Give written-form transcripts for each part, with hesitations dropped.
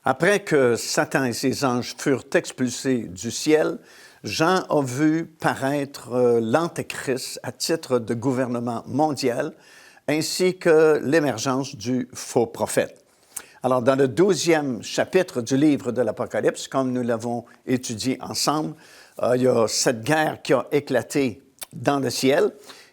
Après que Satan et ses anges furent expulsés du ciel, Jean a vu paraître l'Antéchrist à titre de gouvernement mondial, ainsi que l'émergence du faux prophète. Alors, dans le 12e chapitre du livre de l'Apocalypse, comme nous l'avons étudié ensemble, il y a cette guerre qui a éclaté dans le ciel,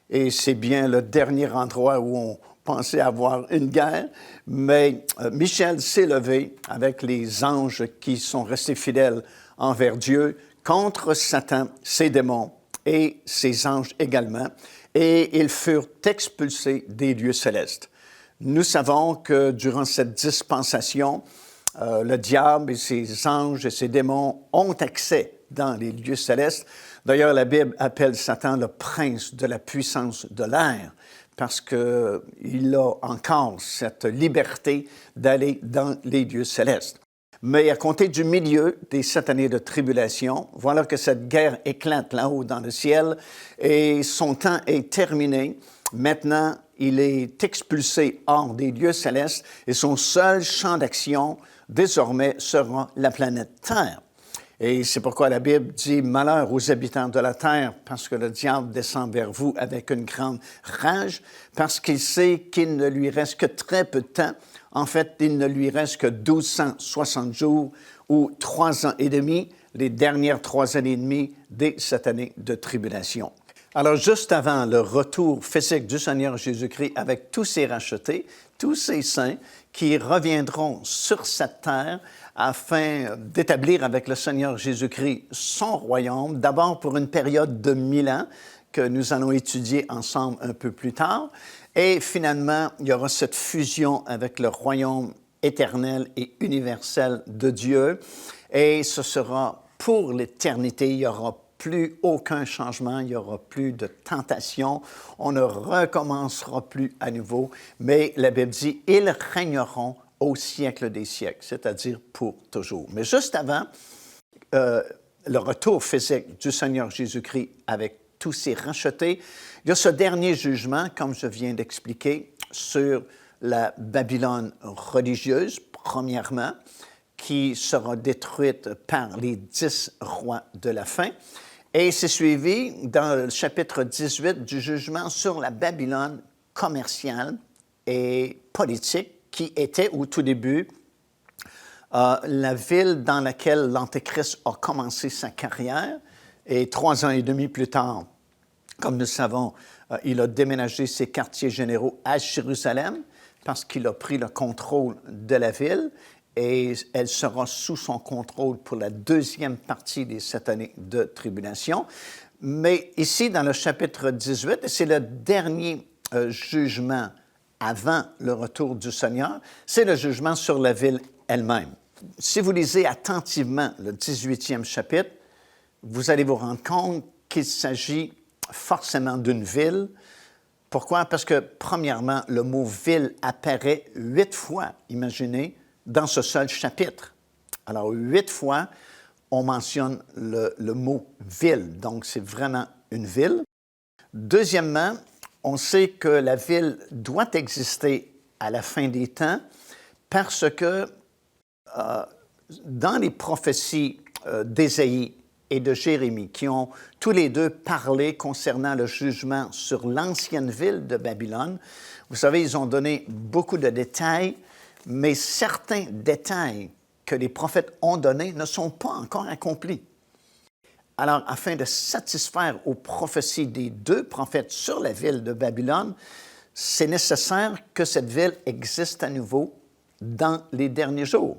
et c'est bien le dernier endroit où on pensait avoir une guerre, mais Michel s'est levé avec les anges qui sont restés fidèles envers Dieu contre Satan, ses démons et ses anges également, et ils furent expulsés des lieux célestes. Nous savons que durant cette dispensation, le diable et ses anges et ses démons ont accès dans les lieux célestes. D'ailleurs, la Bible appelle Satan le prince de la puissance de l'air parce qu'il a encore cette liberté d'aller dans les lieux célestes. Mais à compter du milieu des 7 années de tribulation, voilà que cette guerre éclate là-haut dans le ciel et son temps est terminé. Maintenant, il est expulsé hors des lieux célestes et son seul champ d'action, désormais, sera la planète Terre. Et c'est pourquoi la Bible dit « Malheur aux habitants de la terre, parce que le diable descend vers vous avec une grande rage, parce qu'il sait qu'il ne lui reste que très peu de temps. En fait, il ne lui reste que 1260 jours ou 3 ans et demi, les dernières 3 années et demie des 7 années de tribulation. » Alors, juste avant le retour physique du Seigneur Jésus-Christ avec tous ses rachetés, tous ses saints qui reviendront sur cette terre afin d'établir avec le Seigneur Jésus-Christ son royaume, d'abord pour une période de 1000 ans que nous allons étudier ensemble un peu plus tard. Et finalement, il y aura cette fusion avec le royaume éternel et universel de Dieu. Et ce sera pour l'éternité, il n'y aura plus aucun changement, il n'y aura plus de tentation, on ne recommencera plus à nouveau, mais la Bible dit « ils régneront au siècle des siècles », c'est-à-dire pour toujours. Mais juste avant le retour physique du Seigneur Jésus-Christ avec tous ses rachetés, il y a ce dernier jugement, comme je viens d'expliquer, sur la Babylone religieuse, premièrement, qui sera détruite par les 10 rois de la fin. Et c'est suivi dans le chapitre 18 du jugement sur la Babylone commerciale et politique, qui était au tout début la ville dans laquelle l'Antéchrist a commencé sa carrière. Et 3 ans et demi plus tard, comme nous savons, il a déménagé ses quartiers généraux à Jérusalem parce qu'il a pris le contrôle de la ville. Et elle sera sous son contrôle pour la deuxième partie des 7 années de tribulation. Mais ici, dans le chapitre 18, c'est le dernier jugement avant le retour du Seigneur, c'est le jugement sur la ville elle-même. Si vous lisez attentivement le 18e chapitre, vous allez vous rendre compte qu'il s'agit forcément d'une ville. Pourquoi? Parce que, premièrement, le mot « ville » apparaît 8 fois, imaginez, dans ce seul chapitre. Alors, 8 fois, on mentionne le mot « ville », donc c'est vraiment une ville. Deuxièmement, on sait que la ville doit exister à la fin des temps parce que dans les prophéties d'Ésaïe et de Jérémie, qui ont tous les deux parlé concernant le jugement sur l'ancienne ville de Babylone, vous savez, ils ont donné beaucoup de détails, mais certains détails que les prophètes ont donnés ne sont pas encore accomplis. Alors, afin de satisfaire aux prophéties des 2 prophètes sur la ville de Babylone, c'est nécessaire que cette ville existe à nouveau dans les derniers jours.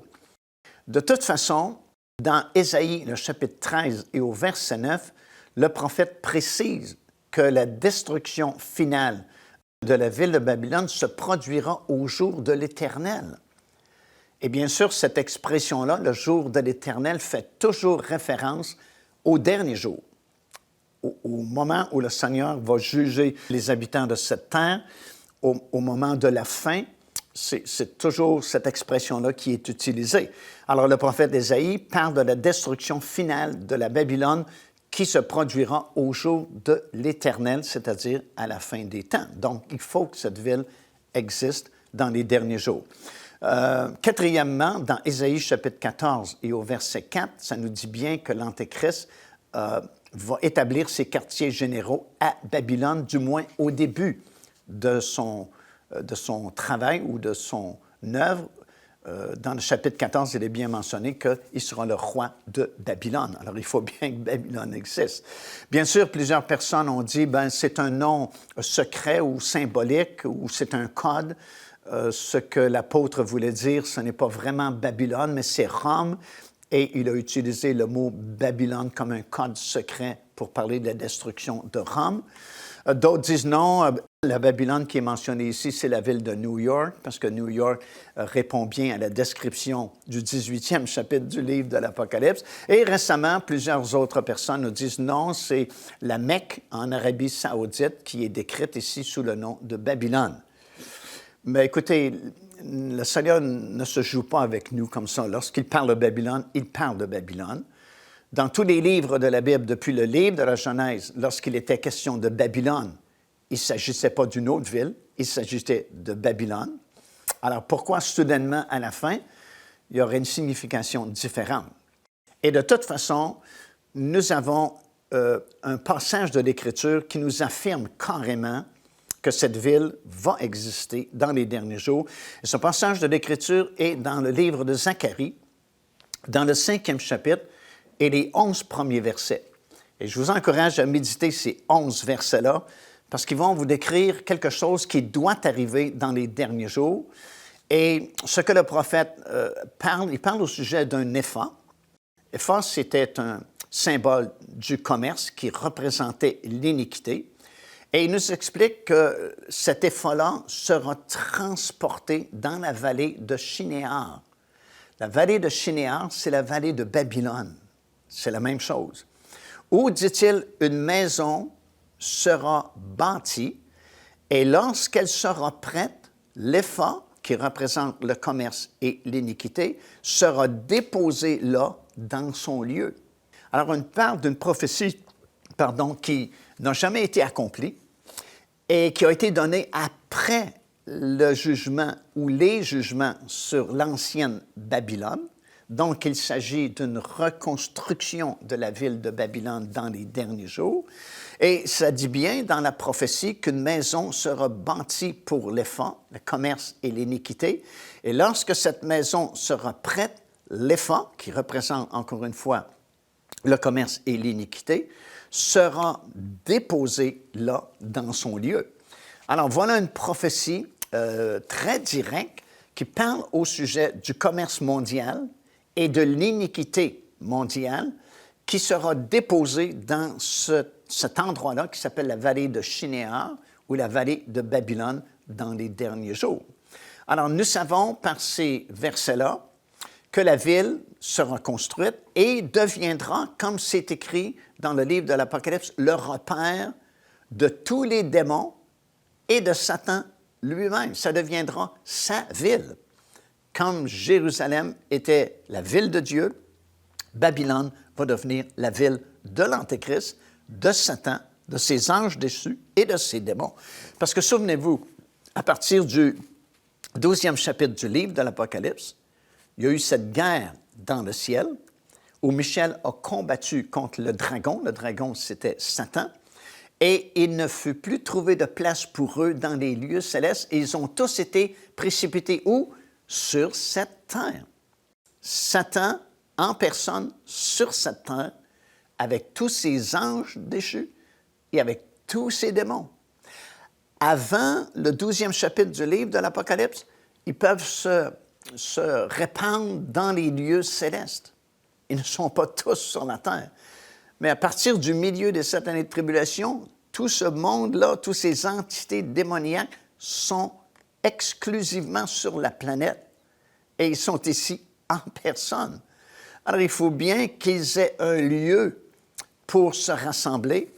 De toute façon, dans Ésaïe, le chapitre 13 et au verset 9, le prophète précise que la destruction finale de la ville de Babylone se produira au jour de l'Éternel. Et bien sûr, cette expression-là, le jour de l'Éternel, fait toujours référence au dernier jour, au moment où le Seigneur va juger les habitants de cette terre, au moment de la fin. C'est toujours cette expression-là qui est utilisée. Alors, le prophète Ésaïe parle de la destruction finale de la Babylone qui se produira au jour de l'Éternel, c'est-à-dire à la fin des temps. Donc, il faut que cette ville existe dans les derniers jours. Quatrièmement, dans Ésaïe chapitre 14 et au verset 4, ça nous dit bien que l'Antéchrist va établir ses quartiers généraux à Babylone, du moins au début de son travail ou de son œuvre. Dans le chapitre 14, il est bien mentionné qu'il sera le roi de Babylone. Alors, il faut bien que Babylone existe. Bien sûr, plusieurs personnes ont dit, c'est un nom secret ou symbolique ou c'est un code. Ce que l'apôtre voulait dire, ce n'est pas vraiment Babylone, mais c'est Rome. Et il a utilisé le mot Babylone comme un code secret pour parler de la destruction de Rome. D'autres disent non, la Babylone qui est mentionnée ici, c'est la ville de New York, parce que New York répond bien à la description du 18e chapitre du livre de l'Apocalypse. Et récemment, plusieurs autres personnes nous disent non, c'est la Mecque en Arabie saoudite qui est décrite ici sous le nom de Babylone. Mais écoutez, le Seigneur ne se joue pas avec nous comme ça. Lorsqu'il parle de Babylone, il parle de Babylone. Dans tous les livres de la Bible, depuis le livre de la Genèse, lorsqu'il était question de Babylone, il ne s'agissait pas d'une autre ville, il s'agissait de Babylone. Alors pourquoi soudainement, à la fin, il y aurait une signification différente? Et de toute façon, nous avons un passage de l'Écriture qui nous affirme carrément que cette ville va exister dans les derniers jours. Et ce passage de l'Écriture est dans le livre de Zacharie, dans le 5e chapitre, et les 11 premiers versets. Et je vous encourage à méditer ces 11 versets-là, parce qu'ils vont vous décrire quelque chose qui doit arriver dans les derniers jours. Et ce que le prophète il parle au sujet d'un épha. Épha, c'était un symbole du commerce qui représentait l'iniquité. Et il nous explique que cet épha-là sera transporté dans la vallée de Shinéar. La vallée de Shinéar, c'est la vallée de Babylone. C'est la même chose. Où, dit-il, une maison sera bâtie et lorsqu'elle sera prête, l'épha, qui représente le commerce et l'iniquité, sera déposé là, dans son lieu. Alors, on parle d'une prophétie, qui n'a jamais été accomplie et qui a été donnée après le jugement ou les jugements sur l'ancienne Babylone. Donc, il s'agit d'une reconstruction de la ville de Babylone dans les derniers jours. Et ça dit bien dans la prophétie qu'une maison sera bâtie pour l'épha, le commerce et l'iniquité. Et lorsque cette maison sera prête, l'épha, qui représente encore une fois le commerce et l'iniquité, sera déposé là, dans son lieu. Alors, voilà une prophétie très directe qui parle au sujet du commerce mondial et de l'iniquité mondiale qui sera déposée dans cet endroit-là qui s'appelle la vallée de Shinéar ou la vallée de Babylone dans les derniers jours. Alors, nous savons par ces versets-là que la ville sera construite et deviendra, comme c'est écrit dans le livre de l'Apocalypse, le repère de tous les démons et de Satan lui-même. Ça deviendra sa ville. Comme Jérusalem était la ville de Dieu, Babylone va devenir la ville de l'Antéchrist, de Satan, de ses anges déchus et de ses démons. Parce que souvenez-vous, à partir du 12e chapitre du livre de l'Apocalypse, il y a eu cette guerre dans le ciel où Michel a combattu contre le dragon. Le dragon, c'était Satan. Et il ne fut plus trouvé de place pour eux dans les lieux célestes. Et ils ont tous été précipités où? Sur cette terre. Satan, en personne, sur cette terre, avec tous ses anges déchus et avec tous ses démons. Avant le 12e chapitre du livre de l'Apocalypse, ils peuvent se répandre dans les lieux célestes. Ils ne sont pas tous sur la terre. Mais à partir du milieu des 7 années de tribulation, tout ce monde-là, toutes ces entités démoniaques sont exclusivement sur la planète et ils sont ici en personne. Alors, il faut bien qu'ils aient un lieu pour se rassembler,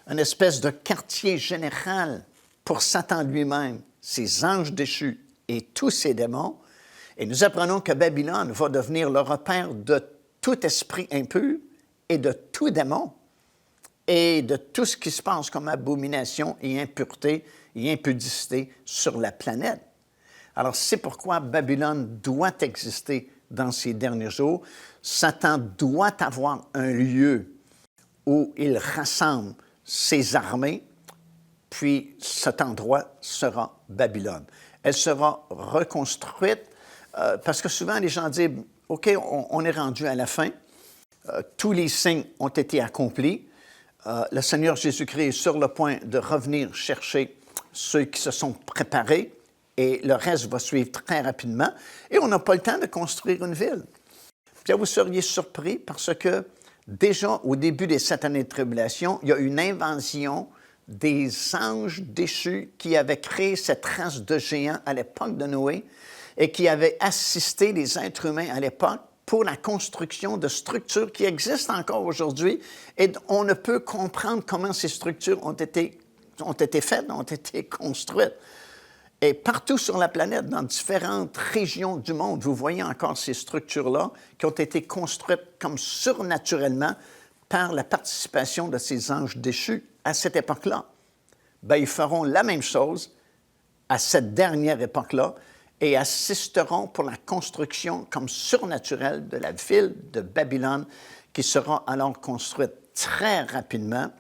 une espèce de quartier général pour Satan lui-même, ses anges déchus et tous ses démons. Et nous apprenons que Babylone va devenir le repère de tout esprit impur et de tout démon et de tout ce qui se passe comme abomination et impureté et impudicité sur la planète. Alors, c'est pourquoi Babylone doit exister dans ces derniers jours. Satan doit avoir un lieu où il rassemble ses armées, puis cet endroit sera Babylone. Elle sera reconstruite parce que souvent les gens disent, OK, on est rendu à la fin, tous les signes ont été accomplis, le Seigneur Jésus-Christ est sur le point de revenir chercher ceux qui se sont préparés et le reste va suivre très rapidement et on n'a pas le temps de construire une ville. Puis là, vous seriez surpris parce que déjà au début des 7 années de tribulation, il y a une invasion des anges déchus qui avaient créé cette race de géants à l'époque de Noé et qui avaient assisté les êtres humains à l'époque pour la construction de structures qui existent encore aujourd'hui et on ne peut comprendre comment ces structures ont été faites, ont été construites. Et partout sur la planète, dans différentes régions du monde, vous voyez encore ces structures-là qui ont été construites comme surnaturellement par la participation de ces anges déchus à cette époque-là. Bien, ils feront la même chose à cette dernière époque-là et assisteront pour la construction comme surnaturelle de la ville de Babylone qui sera alors construite très rapidement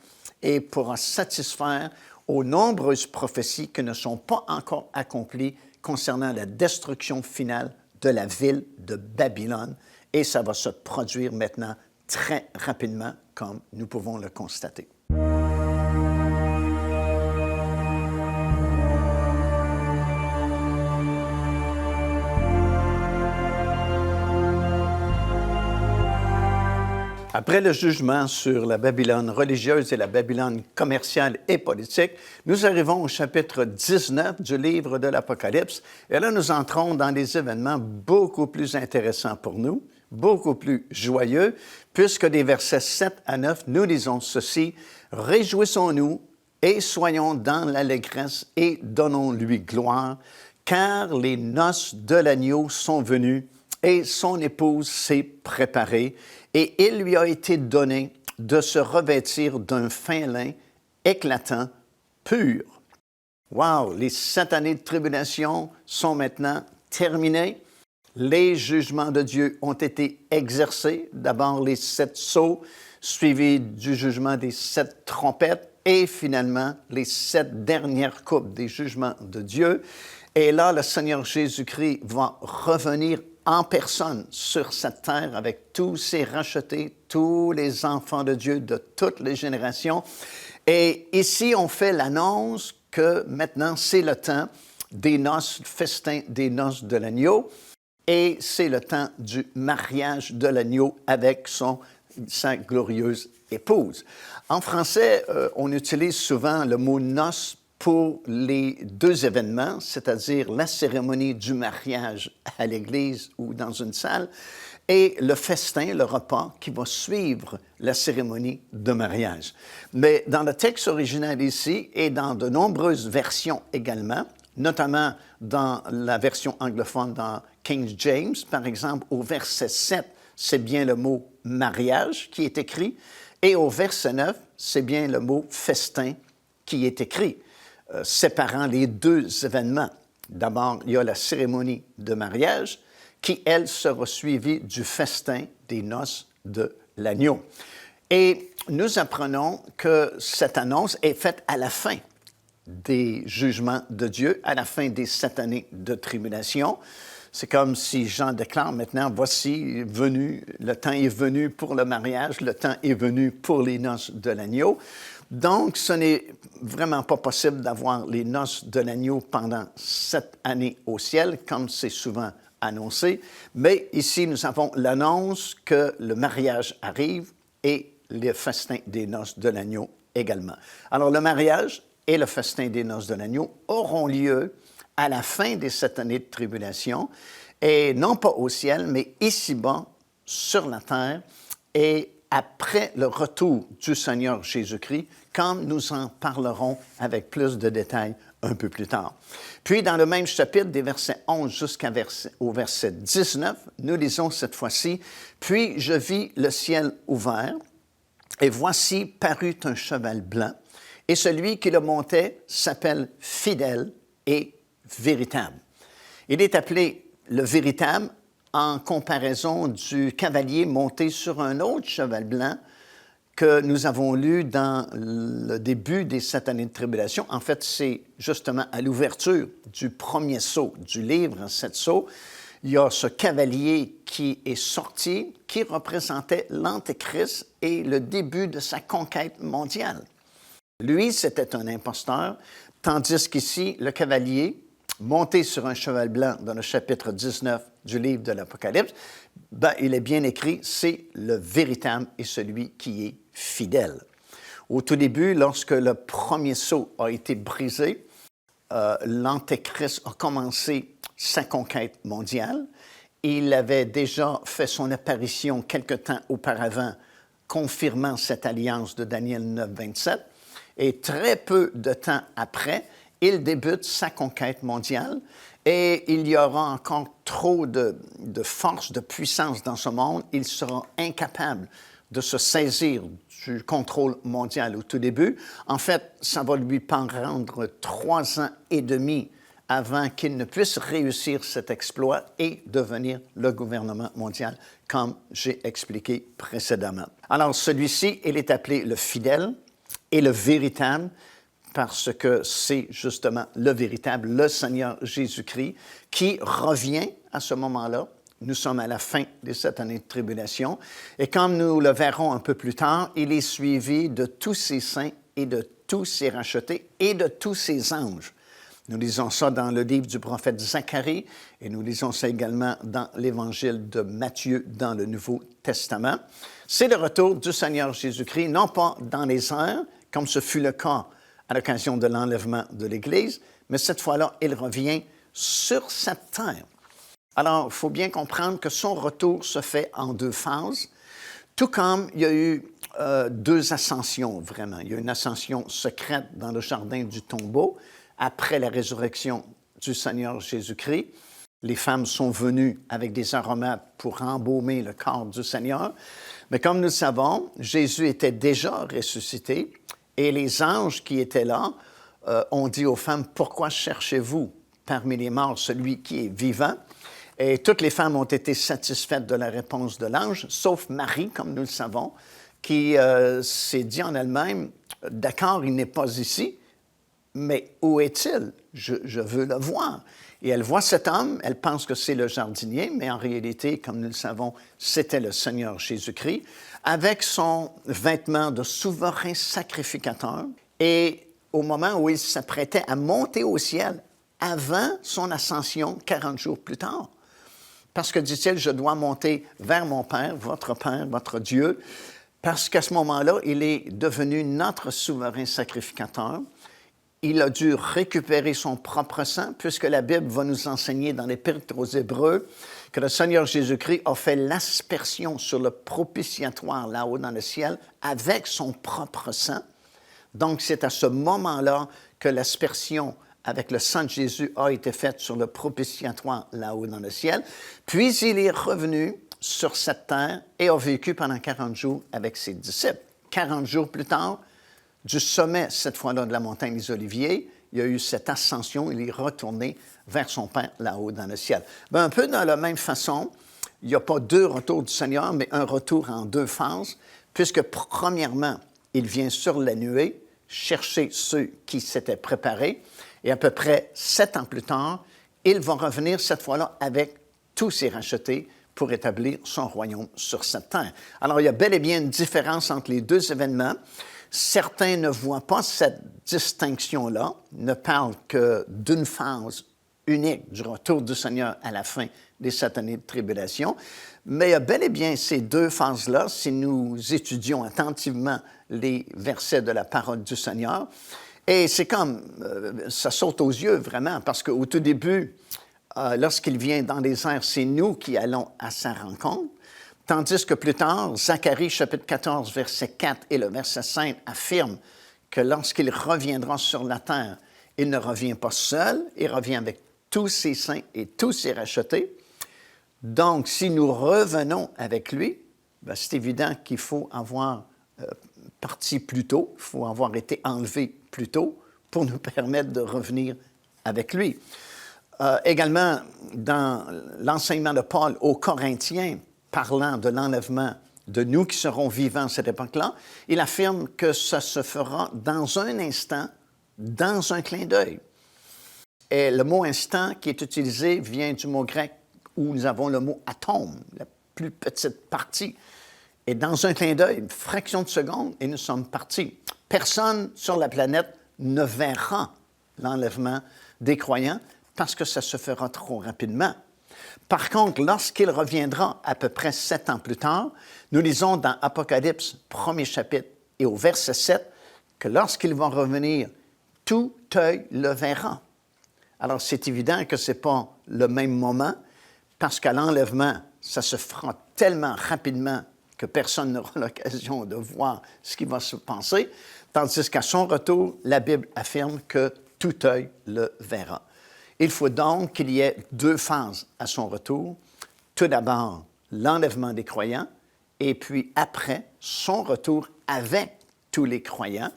et pourra satisfaire aux nombreuses prophéties qui ne sont pas encore accomplies concernant la destruction finale de la ville de Babylone. Et ça va se produire maintenant très rapidement, comme nous pouvons le constater. Après le jugement sur la Babylone religieuse et la Babylone commerciale et politique, nous arrivons au chapitre 19 du livre de l'Apocalypse. Et là, nous entrons dans des événements beaucoup plus intéressants pour nous, beaucoup plus joyeux, puisque des versets 7 à 9, nous lisons ceci: « Réjouissons-nous et soyons dans l'allégresse et donnons-lui gloire, car les noces de l'agneau sont venues et son épouse s'est préparée. Et il lui a été donné de se revêtir d'un fin lin éclatant, pur. » Wow! Les 7 années de tribulation sont maintenant terminées. Les jugements de Dieu ont été exercés. D'abord les 7 sceaux, suivis du jugement des 7 trompettes et finalement les 7 dernières coupes des jugements de Dieu. Et là, le Seigneur Jésus-Christ va revenir en personne sur cette terre avec tous ses rachetés, tous les enfants de Dieu de toutes les générations. Et ici, on fait l'annonce que maintenant, c'est le temps des noces, le festin des noces de l'agneau, et c'est le temps du mariage de l'agneau avec sa glorieuse épouse. En français, on utilise souvent le mot noces pour les 2 événements, c'est-à-dire la cérémonie du mariage à l'église ou dans une salle, et le festin, le repas qui va suivre la cérémonie de mariage. Mais dans le texte original ici et dans de nombreuses versions également, notamment dans la version anglophone dans King James, par exemple, au verset 7, c'est bien le mot « mariage » qui est écrit, et au verset 9, c'est bien le mot « festin » qui est écrit, séparant les 2 événements. D'abord, il y a la cérémonie de mariage qui, elle, sera suivie du festin des noces de l'agneau. Et nous apprenons que cette annonce est faite à la fin des jugements de Dieu, à la fin des 7 années de tribulation. C'est comme si Jean déclare maintenant, voici venu, le temps est venu pour le mariage, le temps est venu pour les noces de l'agneau. Donc, ce n'est vraiment pas possible d'avoir les noces de l'agneau pendant 7 années au ciel, comme c'est souvent annoncé. Mais ici, nous avons l'annonce que le mariage arrive et le festin des noces de l'agneau également. Alors, le mariage et le festin des noces de l'agneau auront lieu à la fin des 7 années de tribulation, et non pas au ciel, mais ici-bas, sur la terre, et après le retour du Seigneur Jésus-Christ, comme nous en parlerons avec plus de détails un peu plus tard. Puis, dans le même chapitre, des versets 11 jusqu'au verset 19, nous lisons cette fois-ci, « Puis je vis le ciel ouvert, et voici parut un cheval blanc, et celui qui le montait s'appelle Fidèle et véritable. Il est appelé le véritable en comparaison du cavalier monté sur un autre cheval blanc que nous avons lu dans le début des 7 années de tribulation. En fait, c'est justement à l'ouverture du premier sceau du livre, 7 sceaux, il y a ce cavalier qui est sorti, qui représentait l'Antéchrist et le début de sa conquête mondiale. Lui, c'était un imposteur, tandis qu'ici, le cavalier, monté sur un cheval blanc dans le chapitre 19 du livre de l'Apocalypse, il est bien écrit, c'est le véritable et celui qui est fidèle. Au tout début, lorsque le premier sceau a été brisé, l'Antéchrist a commencé sa conquête mondiale. Il avait déjà fait son apparition quelque temps auparavant, confirmant cette alliance de Daniel 9, 27. Et très peu de temps après, il débute sa conquête mondiale et il y aura encore trop de force, de puissance dans ce monde. Il sera incapable de se saisir du contrôle mondial au tout début. En fait, ça va lui prendre 3 ans et demi avant qu'il ne puisse réussir cet exploit et devenir le gouvernement mondial, comme j'ai expliqué précédemment. Alors, celui-ci, il est appelé le fidèle et le véritable, parce que c'est justement le véritable, le Seigneur Jésus-Christ, qui revient à ce moment-là. Nous sommes à la fin des 7 années de tribulation. Et comme nous le verrons un peu plus tard, il est suivi de tous ses saints et de tous ses rachetés et de tous ses anges. Nous lisons ça dans le livre du prophète Zacharie et nous lisons ça également dans l'Évangile de Matthieu dans le Nouveau Testament. C'est le retour du Seigneur Jésus-Christ, non pas dans les airs, comme ce fut le cas à l'occasion de l'enlèvement de l'Église, mais cette fois-là, il revient sur cette terre. Alors, il faut bien comprendre que son retour se fait en 2 phases, tout comme il y a eu 2 ascensions, vraiment. Il y a une ascension secrète dans le jardin du tombeau, après la résurrection du Seigneur Jésus-Christ. Les femmes sont venues avec des aromates pour embaumer le corps du Seigneur. Mais comme nous le savons, Jésus était déjà ressuscité et les anges qui étaient là ont dit aux femmes, « Pourquoi cherchez-vous parmi les morts celui qui est vivant? » Et toutes les femmes ont été satisfaites de la réponse de l'ange, sauf Marie, comme nous le savons, qui s'est dit en elle-même, « D'accord, il n'est pas ici, mais où est-il? Je veux le voir. » Et elle voit cet homme, elle pense que c'est le jardinier, mais en réalité, comme nous le savons, c'était le Seigneur Jésus-Christ, avec son vêtement de souverain sacrificateur. Et au moment où il s'apprêtait à monter au ciel, avant son ascension, 40 jours plus tard, parce que, dit-il, je dois monter vers mon Père, votre Dieu, parce qu'à ce moment-là, il est devenu notre souverain sacrificateur. Il a dû récupérer son propre sang, puisque la Bible va nous enseigner dans l'Épître aux Hébreux que le Seigneur Jésus-Christ a fait l'aspersion sur le propitiatoire là-haut dans le ciel avec son propre sang. Donc, c'est à ce moment-là que l'aspersion avec le sang de Jésus a été faite sur le propitiatoire là-haut dans le ciel. Puis, il est revenu sur cette terre et a vécu pendant 40 jours avec ses disciples. 40 jours plus tard, du sommet, cette fois-là, de la montagne des Oliviers, il y a eu cette ascension, il est retourné vers son Père là-haut dans le ciel. Bien, un peu dans la même façon, il n'y a pas 2 retours du Seigneur, mais un retour en 2 phases, puisque premièrement, il vient sur la nuée chercher ceux qui s'étaient préparés, et à peu près 7 ans plus tard, il va revenir cette fois-là avec tous ses rachetés pour établir son royaume sur cette terre. Alors, il y a bel et bien une différence entre les 2 événements. Certains ne voient pas cette distinction-là, ne parlent que d'une phase unique du retour du Seigneur à la fin des 7 années de tribulation. Mais il y a bel et bien ces 2 phases-là, si nous étudions attentivement les versets de la parole du Seigneur. Et c'est comme, ça saute aux yeux vraiment, parce qu'au tout début, lorsqu'il vient dans les airs, c'est nous qui allons à sa rencontre. Tandis que plus tard, Zacharie, chapitre 14, verset 4 et le verset 5 affirment que lorsqu'il reviendra sur la terre, il ne revient pas seul, il revient avec tous ses saints et tous ses rachetés. Donc, si nous revenons avec lui, bien, c'est évident qu'il faut avoir parti plus tôt, il faut avoir été enlevé plus tôt pour nous permettre de revenir avec lui. également, dans l'enseignement de Paul aux Corinthiens, parlant de l'enlèvement de nous qui serons vivants à cette époque-là, il affirme que ça se fera dans un instant, dans un clin d'œil. Et le mot « instant » qui est utilisé vient du mot grec où nous avons le mot « atome », la plus petite partie. Et dans un clin d'œil, une fraction de seconde, et nous sommes partis. Personne sur la planète ne verra l'enlèvement des croyants parce que ça se fera trop rapidement. Par contre, lorsqu'il reviendra à peu près 7 ans plus tard, nous lisons dans Apocalypse, 1er chapitre, et au verset 7, que lorsqu'il va revenir, tout œil le verra. Alors, c'est évident que ce n'est pas le même moment, parce qu'à l'enlèvement, ça se fera tellement rapidement que personne n'aura l'occasion de voir ce qui va se passer, tandis qu'à son retour, la Bible affirme que tout œil le verra. Il faut donc qu'il y ait 2 phases à son retour. Tout d'abord, l'enlèvement des croyants, et puis après, son retour avec tous les croyants.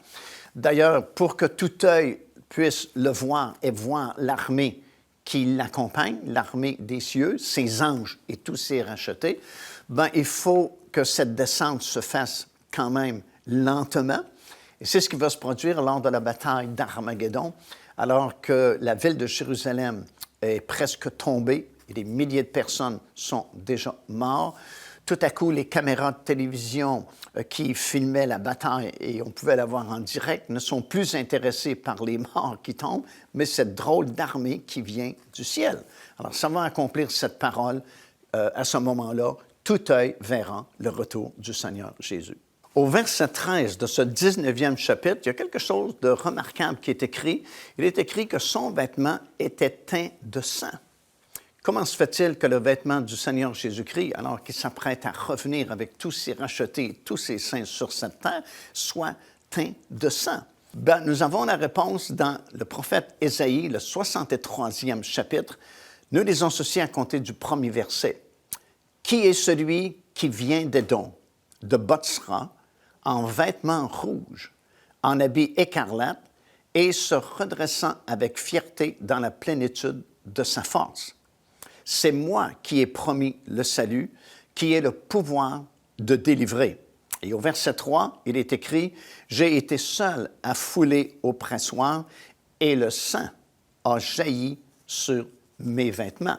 D'ailleurs, pour que tout œil puisse le voir et voir l'armée qui l'accompagne, l'armée des cieux, ses anges et tous ses rachetés, il faut que cette descente se fasse quand même lentement. Et c'est ce qui va se produire lors de la bataille d'Armageddon, alors que la ville de Jérusalem est presque tombée et des milliers de personnes sont déjà mortes. Tout à coup, les caméras de télévision qui filmaient la bataille, et on pouvait la voir en direct, ne sont plus intéressées par les morts qui tombent, mais cette drôle d'armée qui vient du ciel. Alors, ça va accomplir cette parole à ce moment-là. Tout œil verra le retour du Seigneur Jésus. Au verset 13 de ce 19e chapitre, il y a quelque chose de remarquable qui est écrit. Il est écrit que son vêtement était teint de sang. Comment se fait-il que le vêtement du Seigneur Jésus-Christ, alors qu'il s'apprête à revenir avec tous ses rachetés et tous ses saints sur cette terre, soit teint de sang? Nous avons la réponse dans le prophète Ésaïe, le 63e chapitre. Nous lisons ceci à compter du 1er verset. « Qui est celui qui vient d'Édom, de Botsra, en vêtements rouges, en habits écarlates, et se redressant avec fierté dans la plénitude de sa force? C'est moi qui ai promis le salut, qui ai le pouvoir de délivrer. » Et au verset 3, il est écrit, « J'ai été seul à fouler au pressoir, et le sang a jailli sur mes vêtements. »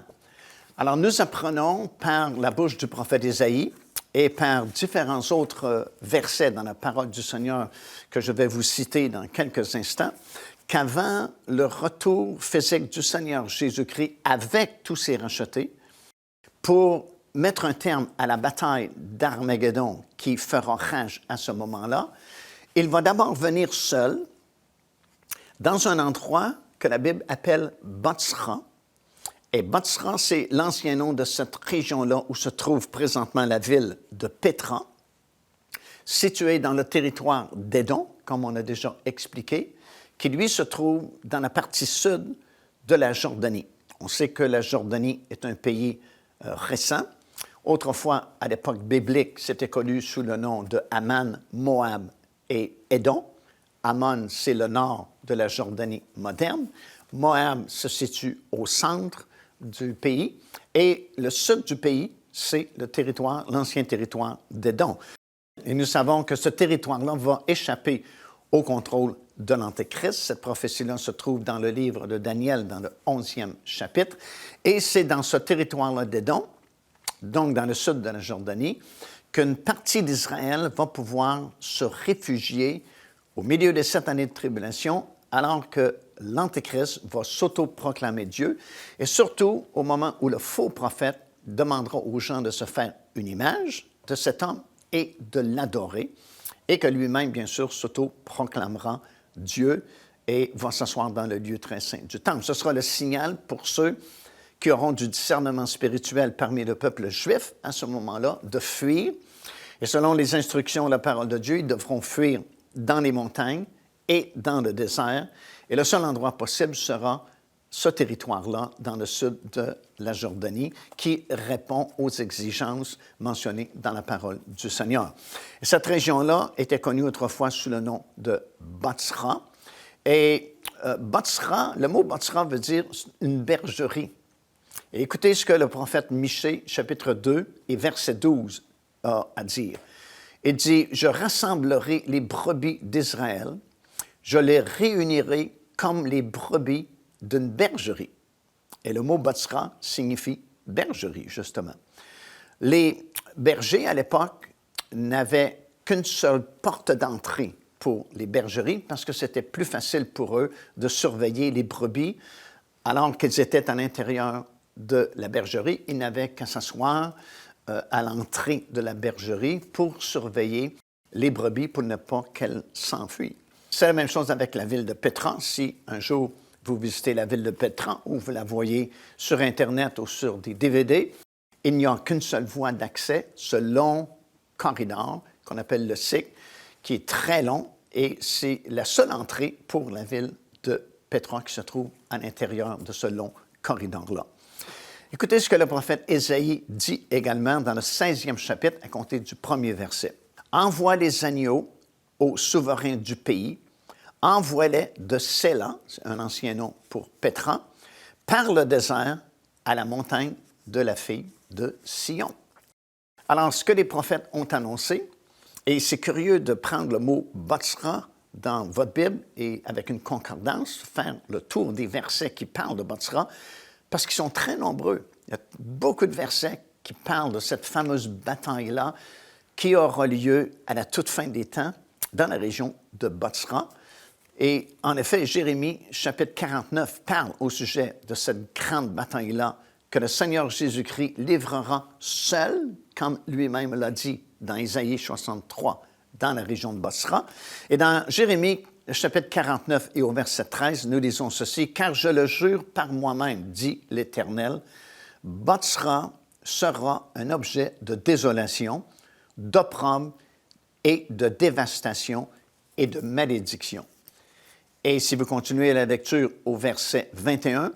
Alors, nous apprenons par la bouche du prophète Ésaïe et par différents autres versets dans la parole du Seigneur que je vais vous citer dans quelques instants, qu'avant le retour physique du Seigneur Jésus-Christ avec tous ses rachetés, pour mettre un terme à la bataille d'Armageddon qui fera rage à ce moment-là, il va d'abord venir seul dans un endroit que la Bible appelle Botsra. Et Botsra, c'est l'ancien nom de cette région-là où se trouve présentement la ville de Pétra, située dans le territoire d'Édom, comme on a déjà expliqué, qui lui se trouve dans la partie sud de la Jordanie. On sait que la Jordanie est un pays récent. Autrefois, à l'époque biblique, c'était connu sous le nom de Ammon, Moab et Édom. Ammon, c'est le nord de la Jordanie moderne. Moab se situe au centre du pays. Et le sud du pays, c'est le territoire, l'ancien territoire d'Édom. Et nous savons que ce territoire-là va échapper au contrôle de l'Antéchrist. Cette prophétie-là se trouve dans le livre de Daniel, dans le 11e chapitre. Et c'est dans ce territoire-là d'Édom, donc dans le sud de la Jordanie, qu'une partie d'Israël va pouvoir se réfugier au milieu des 7 années de tribulation, alors que l'Antéchrist va s'auto-proclamer Dieu, et surtout au moment où le faux prophète demandera aux gens de se faire une image de cet homme et de l'adorer, et que lui-même, bien sûr, s'auto-proclamera Dieu et va s'asseoir dans le lieu très saint du temple. Ce sera le signal pour ceux qui auront du discernement spirituel parmi le peuple juif à ce moment-là de fuir. Et selon les instructions de la parole de Dieu, ils devront fuir dans les montagnes et dans le désert. Et le seul endroit possible sera ce territoire-là, dans le sud de la Jordanie, qui répond aux exigences mentionnées dans la parole du Seigneur. Et cette région-là était connue autrefois sous le nom de Botsra. Et Bozra, le mot Bozra veut dire une bergerie. Et écoutez ce que le prophète Michée, chapitre 2 et verset 12, a à dire. Il dit, « Je rassemblerai les brebis d'Israël, je les réunirai comme les brebis d'une bergerie. » Et le mot Bozra signifie bergerie, justement. Les bergers, à l'époque, n'avaient qu'une seule porte d'entrée pour les bergeries parce que c'était plus facile pour eux de surveiller les brebis alors qu'ils étaient à l'intérieur de la bergerie. Ils n'avaient qu'à s'asseoir à l'entrée de la bergerie pour surveiller les brebis pour ne pas qu'elles s'enfuient. C'est la même chose avec la ville de Pétra. Si un jour vous visitez la ville de Pétra ou vous la voyez sur Internet ou sur des DVD, il n'y a qu'une seule voie d'accès, ce long corridor qu'on appelle le SIC, qui est très long et c'est la seule entrée pour la ville de Pétra qui se trouve à l'intérieur de ce long corridor-là. Écoutez ce que le prophète Ésaïe dit également dans le 16e chapitre à compter du 1er verset. « Envoie les agneaux aux souverains du pays, envoie-les de Séla, c'est un ancien nom pour Pétra, par le désert à la montagne de la fille de Sion. » Alors, ce que les prophètes ont annoncé, et c'est curieux de prendre le mot « Bozra » dans votre Bible et avec une concordance, faire le tour des versets qui parlent de Bozra, parce qu'ils sont très nombreux. Il y a beaucoup de versets qui parlent de cette fameuse bataille-là qui aura lieu à la toute fin des temps dans la région de Bozra. Et en effet, Jérémie, chapitre 49, parle au sujet de cette grande bataille-là que le Seigneur Jésus-Christ livrera seul, comme lui-même l'a dit dans Isaïe 63, dans la région de Bozra. Et dans Jérémie, chapitre 49 et au verset 13, nous lisons ceci, « Car je le jure par moi-même, dit l'Éternel, Bozra sera un objet de désolation, d'opprobre et de dévastation et de malédiction. » Et si vous continuez la lecture au verset 21,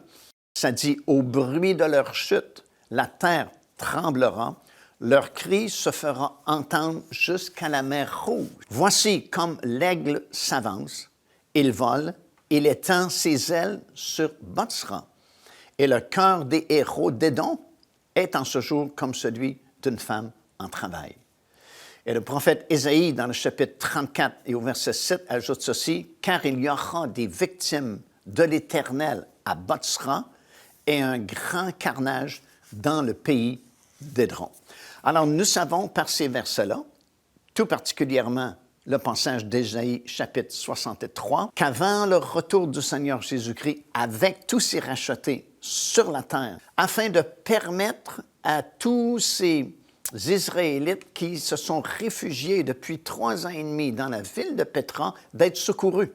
ça dit « Au bruit de leur chute, la terre tremblera, leur cri se fera entendre jusqu'à la mer Rouge. Voici comme l'aigle s'avance, il vole, il étend ses ailes sur Bozra. Et le cœur des héros d'Édom est en ce jour comme celui d'une femme en travail. » Et le prophète Ésaïe, dans le chapitre 34 et au verset 7, ajoute ceci, « Car il y aura des victimes de l'Éternel à Bozra et un grand carnage dans le pays d'Édron. » Alors, nous savons par ces versets-là, tout particulièrement le passage d'Ésaïe, chapitre 63, qu'avant le retour du Seigneur Jésus-Christ, avec tous ses rachetés sur la terre, afin de permettre à tous ces Israélites qui se sont réfugiés depuis 3 ans et demi dans la ville de Pétra d'être secourus.